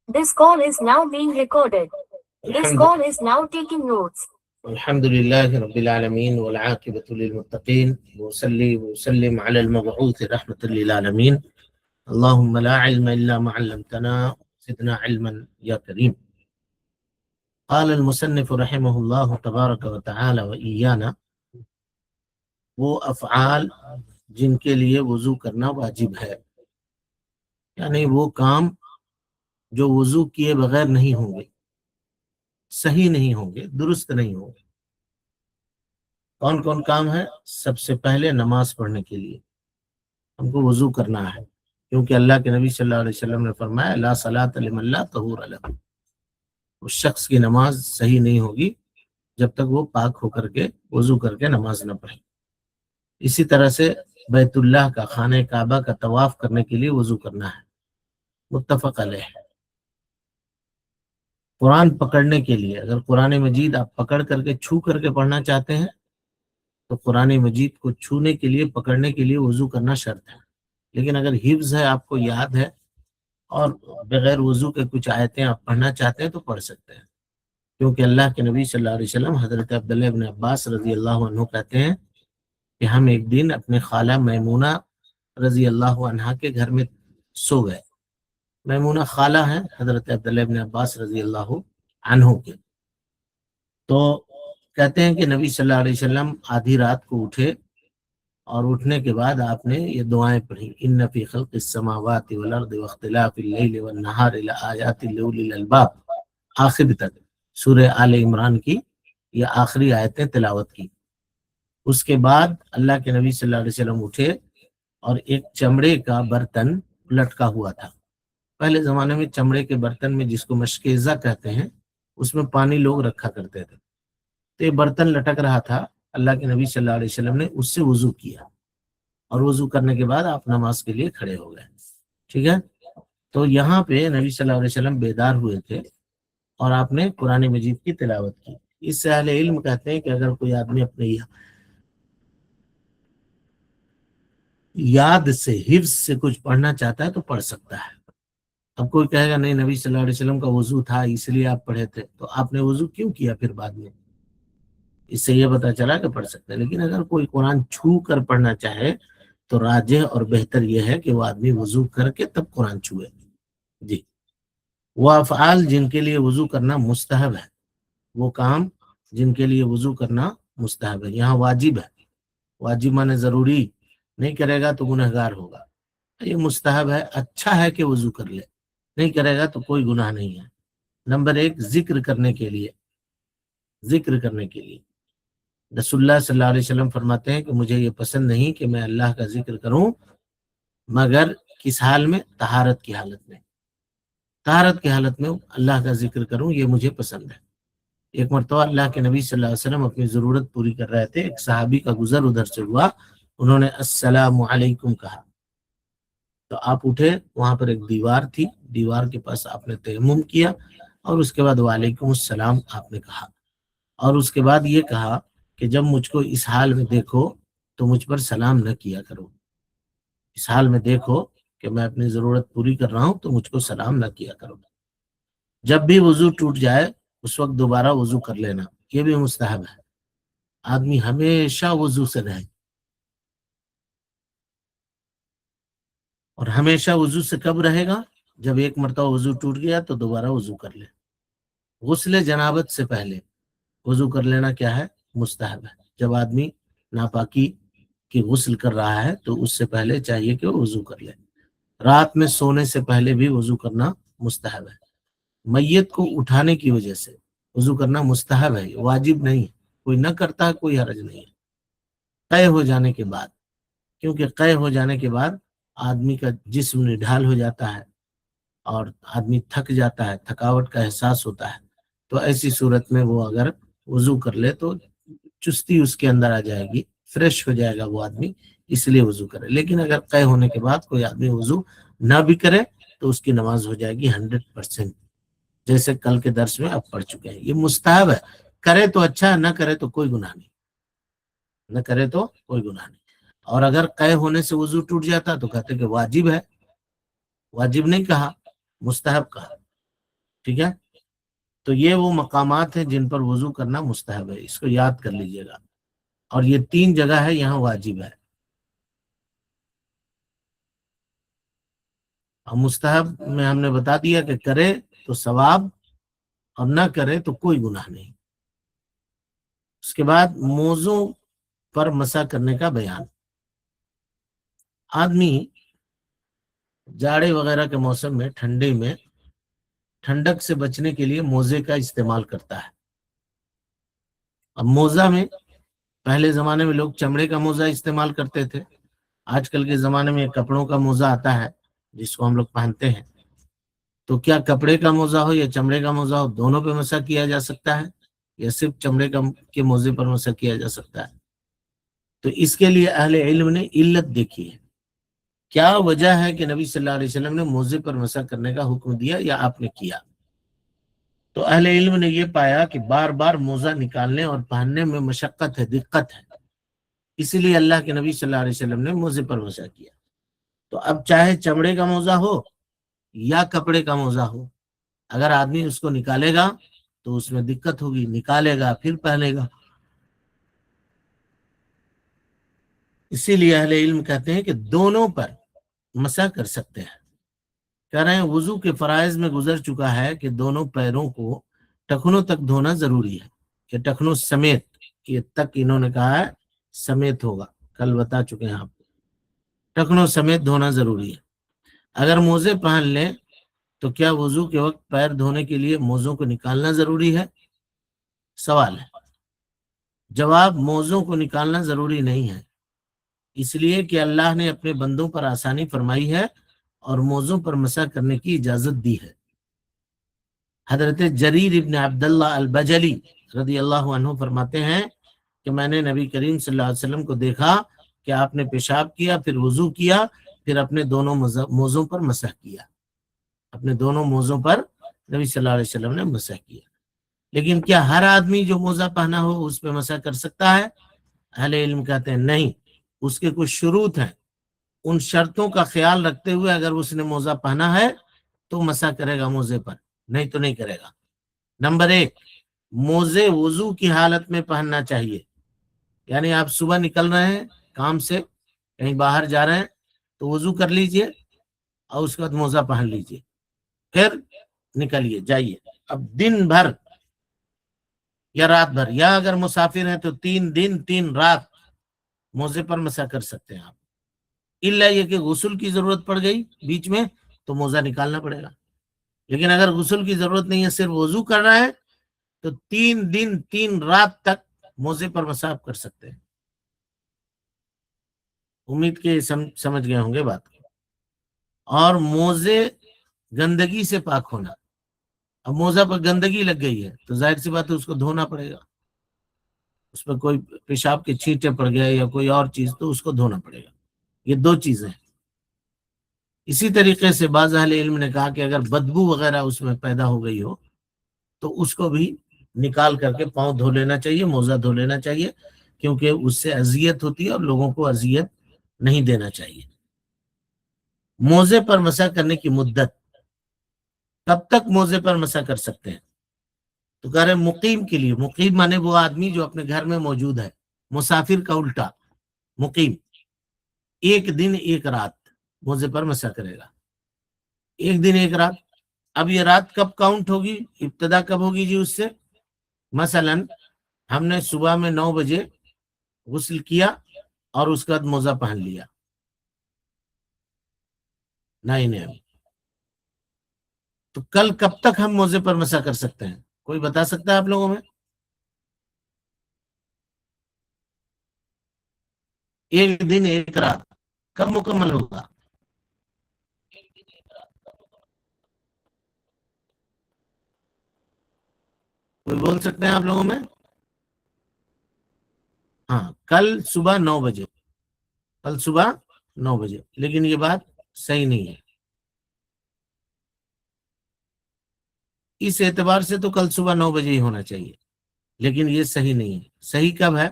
This call is now being recorded. This call is now taking notes. الحمد لله رب العالمين والعاقبة للمتقين وأصلي وأسلم على المبعوث رحمة للعالمين اللهم لا علم إلا ما علمتنا زدنا علما يا كريم. قال المصنف رحمه الله تبارک و تعالی وإيانا، وہ افعال جن کے لیے وضو کرنا واجب ہے، یعنی وہ کام جو وضو کیے بغیر نہیں ہوں گے، صحیح نہیں ہوں گے، درست نہیں ہوں گے۔ کون کون کام ہے؟ سب سے پہلے نماز پڑھنے کے لیے ہم کو وضو کرنا ہے، کیونکہ اللہ کے نبی صلی اللہ علیہ وسلم نے فرمایا لا صلاۃ لمن لا طہور لہ، اس شخص کی نماز صحیح نہیں ہوگی جب تک وہ پاک ہو کر کے وضو کر کے نماز نہ پڑھے۔ اسی طرح سے بیت اللہ کا، خانہ کعبہ کا طواف کرنے کے لیے وضو کرنا ہے، متفق علیہ۔ قرآن پکڑنے کے لیے، اگر قرآن مجید آپ پکڑ کر کے چھو کر کے پڑھنا چاہتے ہیں تو قرآن مجید کو چھونے کے لیے، پکڑنے کے لیے وضو کرنا شرط ہے۔ لیکن اگر حفظ ہے، آپ کو یاد ہے اور بغیر وضو کے کچھ آیتیں آپ پڑھنا چاہتے ہیں تو پڑھ سکتے ہیں، کیونکہ اللہ کے نبی صلی اللہ علیہ وسلم حضرت عبداللہ بن عباس رضی اللہ عنہ کہتے ہیں کہ ہم ایک دن اپنے خالہ میمونہ رضی اللہ عنہا کے گھر میں سو گئے۔ میمونہ خالہ ہیں حضرت عبداللہ بن عباس رضی اللہ عنہ کے۔ تو کہتے ہیں کہ نبی صلی اللہ علیہ وسلم آدھی رات کو اٹھے اور اٹھنے کے بعد آپ نے یہ دعائیں پڑھی، ان فی خلق السماوات والارض واختلاف اللیل والنہار لآیات لأولی الالباب، آخر تک سورہ آل عمران کی یہ آخری آیتیں تلاوت کی۔ اس کے بعد اللہ کے نبی صلی اللہ علیہ وسلم اٹھے اور ایک چمڑے کا برتن لٹکا ہوا تھا۔ پہلے زمانے میں چمڑے کے برتن میں، جس کو مشکیزہ کہتے ہیں، اس میں پانی لوگ رکھا کرتے تھے، تو یہ برتن لٹک رہا تھا۔ اللہ کے نبی صلی اللہ علیہ وسلم نے اس سے وضو کیا، اور وضو کرنے کے بعد آپ نماز کے لیے کھڑے ہو گئے۔ ٹھیک ہے، تو یہاں پہ نبی صلی اللہ علیہ وسلم بیدار ہوئے تھے اور آپ نے قرآن مجید کی تلاوت کی۔ اس سے اہل علم کہتے ہیں کہ اگر کوئی آدمی اپنے یاد سے، حفظ سے کچھ پڑھنا چاہتا ہے تو پڑھ سکتا ہے۔ اب کوئی کہے گا نہیں نبی صلی اللہ علیہ وسلم کا وضو تھا اس لیے آپ پڑھے تھے، تو آپ نے وضو کیوں کیا پھر بعد میں؟ اس سے یہ پتا چلا کہ پڑھ سکتا ہے۔ لیکن اگر کوئی قرآن چھو کر پڑھنا چاہے تو راجح اور بہتر یہ ہے کہ وہ آدمی وضو کر کے تب قرآن چھوئے۔ جی، وہ افعال جن کے لیے وضو کرنا مستحب ہے، وہ کام جن کے لیے وضو کرنا مستحب ہے، یہاں واجب ہے۔ واجب مانے ضروری، نہیں کرے گا تو گنہگار ہوگا۔ یہ مستحب ہے، اچھا ہے کہ وضو کر لے، نہیں کرے گا تو کوئی گناہ نہیں ہے۔ نمبر ایک، ذکر کرنے کے لیے، ذکر کرنے کے لیے رسول اللہ صلی اللہ علیہ وسلم فرماتے ہیں کہ مجھے یہ پسند نہیں کہ میں اللہ کا ذکر کروں مگر کس حال میں؟ طہارت کی حالت میں۔ طہارت کی حالت میں اللہ کا ذکر کروں، یہ مجھے پسند ہے۔ ایک مرتبہ اللہ کے نبی صلی اللہ علیہ وسلم اپنی ضرورت پوری کر رہے تھے، ایک صحابی کا گزر ادھر سے ہوا، انہوں نے السلام علیکم کہا، تو آپ اٹھے، وہاں پر ایک دیوار تھی، دیوار کے پاس آپ نے تیمم کیا اور اس کے بعد وعلیکم السلام آپ نے کہا، اور اس کے بعد یہ کہا کہ جب مجھ کو اس حال میں دیکھو تو مجھ پر سلام نہ کیا کرو، اس حال میں دیکھو کہ میں اپنی ضرورت پوری کر رہا ہوں تو مجھ کو سلام نہ کیا کرو۔ جب بھی وضو ٹوٹ جائے اس وقت دوبارہ وضو کر لینا، یہ بھی مستحب ہے۔ آدمی ہمیشہ وضو سے رہے، اور ہمیشہ وضو سے کب رہے گا؟ جب ایک مرتبہ وضو ٹوٹ گیا تو دوبارہ وضو کر لے۔ غسل جنابت سے پہلے وضو کر لینا کیا ہے؟ مستحب ہے۔ جب آدمی ناپاکی کی غسل کر رہا ہے تو اس سے پہلے چاہیے کہ وہ وضو کر لے۔ رات میں سونے سے پہلے بھی وضو کرنا مستحب ہے۔ میت کو اٹھانے کی وجہ سے وضو کرنا مستحب ہے، واجب نہیں ہے، کوئی نہ کرتا ہے کوئی حرج نہیں ہے۔ قے ہو جانے کے بعد، کیونکہ قے ہو جانے کے بعد آدمی کا جسم نڈھال ہو جاتا ہے اور آدمی تھک جاتا ہے، تھکاوٹ کا احساس ہوتا ہے، تو ایسی صورت میں وہ اگر وضو کر لے تو چستی اس کے اندر آ جائے گی، فریش ہو جائے گا وہ آدمی، اس لیے وضو کرے۔ لیکن اگر قے ہونے کے بعد کوئی آدمی وضو نہ بھی کرے تو اس کی نماز ہو جائے گی 100%، جیسے کل کے درس میں آپ پڑھ چکے ہیں۔ یہ مستحب ہے، کرے تو اچھا ہے، نہ کرے تو کوئی گناہ نہیں، نہ کرے تو کوئی گناہ نہیں۔ اور اگر قے ہونے سے وضو ٹوٹ جاتا تو کہتے کہ واجب ہے، واجب نہیں کہا، مستحب کہا۔ ٹھیک ہے، تو یہ وہ مقامات ہیں جن پر وضو کرنا مستحب ہے، اس کو یاد کر لیجئے گا، اور یہ 3 جگہ ہے یہاں واجب ہے، اور مستحب میں ہم نے بتا دیا کہ کرے تو ثواب اور نہ کرے تو کوئی گناہ نہیں۔ اس کے بعد موزوں پر مسح کرنے کا بیان۔ آدمی جاڑے وغیرہ کے موسم میں، ٹھنڈے میں ٹھنڈک سے بچنے کے لیے موزے کا استعمال کرتا ہے۔ اب موزہ میں پہلے زمانے میں لوگ چمڑے کا موزہ استعمال کرتے تھے، آج کل کے زمانے میں کپڑوں کا موزہ آتا ہے جس کو ہم لوگ پہنتے ہیں، تو کیا کپڑے کا موزہ ہو یا چمڑے کا موزہ ہو، دونوں پہ مسح کیا جا سکتا ہے یا صرف چمڑے کے موزے پر مسح کیا جا سکتا ہے؟ تو اس کے لیے اہل علم نے علت دیکھی ہے، کیا وجہ ہے کہ نبی صلی اللہ علیہ وسلم نے موزے پر مسح کرنے کا حکم دیا یا آپ نے کیا؟ تو اہل علم نے یہ پایا کہ بار بار موزہ نکالنے اور پہننے میں مشقت ہے، دقت ہے، اسی لیے اللہ کے نبی صلی اللہ علیہ وسلم نے موزے پر مسح کیا۔ تو اب چاہے چمڑے کا موزہ ہو یا کپڑے کا موزہ ہو، اگر آدمی اس کو نکالے گا تو اس میں دقت ہوگی، نکالے گا پھر پہنے گا، اسی لیے اہل علم کہتے ہیں کہ دونوں پر مسح کر سکتے ہیں۔ کہہ رہے ہیں وضو کے فرائض میں گزر چکا ہے کہ دونوں پیروں کو ٹخنوں تک دھونا ضروری ہے، کہ ٹخنوں سمیت، یہ تک انہوں نے کہا ہے سمیت ہوگا، کل بتا چکے ہیں آپ، ٹخنوں سمیت دھونا ضروری ہے۔ اگر موزے پہن لیں تو کیا وضو کے وقت پیر دھونے کے لیے موزوں کو نکالنا ضروری ہے؟ سوال ہے۔ جواب، موزوں کو نکالنا ضروری نہیں ہے، اس لیے کہ اللہ نے اپنے بندوں پر آسانی فرمائی ہے اور موزوں پر مسح کرنے کی اجازت دی ہے۔ حضرت جریر ابن عبداللہ البجلی رضی اللہ عنہ فرماتے ہیں کہ میں نے نبی کریم صلی اللہ علیہ وسلم کو دیکھا کہ آپ نے پیشاب کیا، پھر وضو کیا، پھر اپنے دونوں موزوں پر مسح کیا، اپنے دونوں موزوں پر نبی صلی اللہ علیہ وسلم نے مسح کیا۔ لیکن کیا ہر آدمی جو موزہ پہنا ہو اس پہ مسح کر سکتا ہے؟ اہل علم کہتے ہیں نہیں، اس کے کچھ شروط ہیں، ان شرطوں کا خیال رکھتے ہوئے اگر اس نے موزہ پہنا ہے تو مسح کرے گا موزے پر، نہیں تو نہیں کرے گا۔ نمبر 1، موزے وضو کی حالت میں پہننا چاہیے، یعنی آپ صبح نکل رہے ہیں کام سے، کہیں باہر جا رہے ہیں تو وضو کر لیجئے اور اس کے بعد موزہ پہن لیجئے، پھر نکلیے جائیے۔ اب دن بھر یا رات بھر، یا اگر مسافر ہیں تو 3 دن 3 رات موزے پر مسح کر سکتے ہیں آپ، الا یہ کہ غسل کی ضرورت پڑ گئی بیچ میں تو موزہ نکالنا پڑے گا، لیکن اگر غسل کی ضرورت نہیں ہے، صرف وضو کر رہا ہے تو 3 دن 3 رات تک موزے پر مسح کر سکتے ہیں۔ امید کے سمجھ گئے ہوں گے بات کو۔ اور موزے گندگی سے پاک ہونا، اب موزہ پر گندگی لگ گئی ہے تو ظاہر سی بات ہے اس کو دھونا پڑے گا، اس پر کوئی پیشاب کے چھینٹے پڑ گئے یا کوئی اور چیز تو اس کو دھونا پڑے گا، یہ 2 چیزیں ہیں۔ اسی طریقے سے بعض اہل علم نے کہا کہ اگر بدبو وغیرہ اس میں پیدا ہو گئی ہو تو اس کو بھی نکال کر کے پاؤں دھو لینا چاہیے، موزہ دھو لینا چاہیے، کیونکہ اس سے اذیت ہوتی ہے اور لوگوں کو اذیت نہیں دینا چاہیے۔ موزے پر مسح کرنے کی مدت، کب تک موزے پر مسح کر سکتے ہیں؟ تو کہہ رہے مقیم کے لیے، مقیم مانے وہ آدمی جو اپنے گھر میں موجود ہے، مسافر کا الٹا مقیم، 1 دن 1 رات موزے پر مسح کرے گا، 1 دن 1 رات۔ اب یہ رات کب کاؤنٹ ہوگی، ابتدا کب ہوگی جی اس سے؟ مثلا ہم نے صبح میں 9 بجے غسل کیا اور اس کے بعد موزہ پہن لیا، 9 AM، تو کل کب تک ہم موزے پر مسح کر سکتے ہیں؟ کوئی بتا سکتا ہے آپ لوگوں میں؟ 1 دن 1 رات کب مکمل ہوگا؟ کوئی بول سکتے ہیں آپ لوگوں میں؟ ہاں، کل صبح 9 بجے، کل صبح 9 بجے، لیکن یہ بات صحیح نہیں ہے، اس اعتبار سے تو کل صبح 9 بجے ہی ہونا چاہیے، لیکن یہ صحیح نہیں ہے۔ صحیح کب ہے؟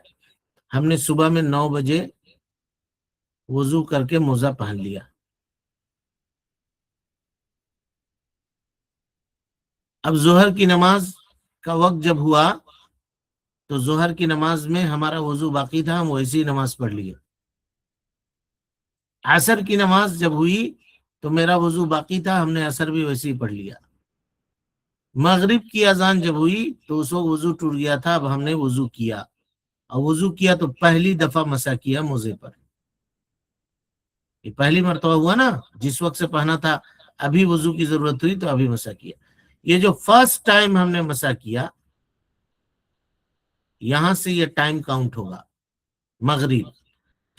ہم نے صبح میں 9 بجے وضو کر کے موزہ پہن لیا، اب ظہر کی نماز کا وقت جب ہوا تو ظہر کی نماز میں ہمارا وضو باقی تھا، ہم ویسی نماز پڑھ لیے. عصر کی نماز جب ہوئی تو میرا وضو باقی تھا، ہم نے عصر بھی ویسے ہی پڑھ لیا. مغرب کی اذان جب ہوئی تو اس وقت وضو ٹوٹ گیا تھا، اب ہم نے وضو کیا، اور وضو کیا تو پہلی دفعہ مسح کیا موزے پر. یہ پہلی مرتبہ ہوا نا، جس وقت سے پہنا تھا ابھی وضو کی ضرورت ہوئی تو ابھی مسح کیا. یہ جو فرسٹ ٹائم ہم نے مسح کیا، یہاں سے یہ ٹائم کاؤنٹ ہوگا مغرب.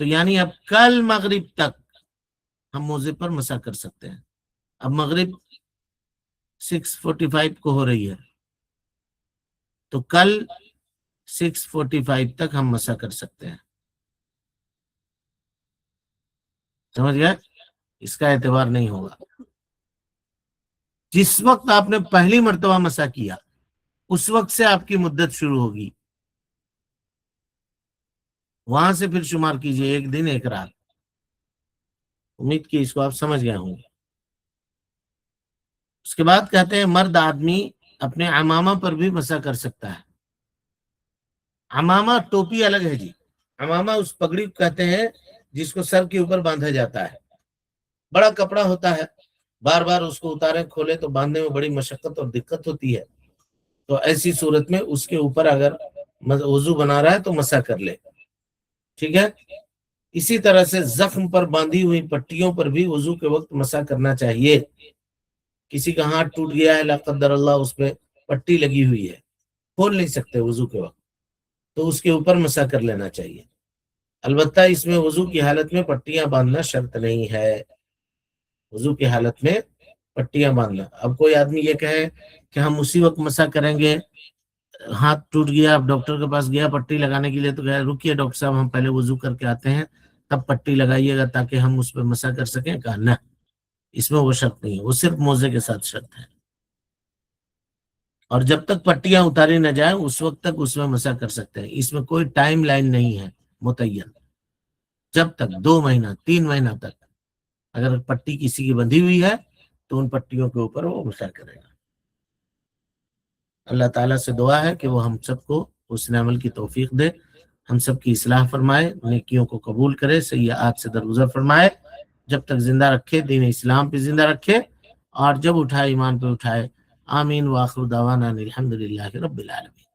تو یعنی اب کل مغرب تک ہم موزے پر مسح کر سکتے ہیں. اب مغرب 6:45 کو ہو رہی ہے تو کل 6:45 تک ہم مسح کر سکتے ہیں. سمجھ گیا؟ اس کا اعتبار نہیں ہوگا. جس وقت آپ نے پہلی مرتبہ مسح کیا اس وقت سے آپ کی مدت شروع ہوگی، وہاں سے پھر شمار کیجئے 1 دن 1 رات. امید کی اس کو آپ سمجھ گئے ہوں گے. اس کے بعد کہتے ہیں مرد آدمی اپنے عمامہ پر بھی مسح کر سکتا ہے. عمامہ ٹوپی الگ ہے جی. عمامہ اس پگڑی کو کہتے ہیں جس کو سر کے اوپر باندھا جاتا ہے. بڑا کپڑا ہوتا ہے، بار بار اس کو اتارے کھولے تو باندھنے میں بڑی مشقت اور دقت ہوتی ہے. تو ایسی صورت میں اس کے اوپر اگر وضو بنا رہا ہے تو مسح کر لے. ٹھیک ہے. اسی طرح سے زخم پر باندھی ہوئی پٹیوں پر بھی وضو کے وقت مسح کرنا چاہیے. کسی کا ہاتھ ٹوٹ گیا ہے لا قدر اللہ، اس پہ پٹی لگی ہوئی ہے، کھول نہیں سکتے وضو کے وقت، تو اس کے اوپر مسح کر لینا چاہیے. البتہ اس میں وضو کی حالت میں پٹیاں باندھنا شرط نہیں ہے. وضو کی حالت میں پٹیاں باندھنا. اب کوئی آدمی یہ کہے کہ ہم اسی وقت مسح کریں گے، ہاتھ ٹوٹ گیا، اب ڈاکٹر کے پاس گیا پٹی لگانے کے لیے تو کہا رکیے ڈاکٹر صاحب ہم پہلے وضو کر کے آتے ہیں تب پٹی لگائیے گا تاکہ ہم اس پہ مسح کر سکیں. کہا نہ، اس میں وہ شرط نہیں ہے، وہ صرف موزے کے ساتھ شرط ہے. اور جب تک پٹیاں اتاری نہ جائیں اس وقت تک اس میں مسح کر سکتے ہیں. اس میں کوئی ٹائم لائن نہیں ہے متعین. جب تک 2 مہینہ 3 مہینہ تک اگر پٹی کسی کی بندھی ہوئی ہے تو ان پٹیوں کے اوپر وہ مسح کرے گا. اللہ تعالیٰ سے دعا ہے کہ وہ ہم سب کو حسن عمل کی توفیق دے، ہم سب کی اصلاح فرمائے، نیکیوں کو قبول کرے، سیئات سے درگزر فرمائے، جب تک زندہ رکھے دین اسلام پہ زندہ رکھے، اور جب اٹھائے ایمان پہ اٹھائے. آمین. وآخر دعوانا الحمدللہ رب العالمین.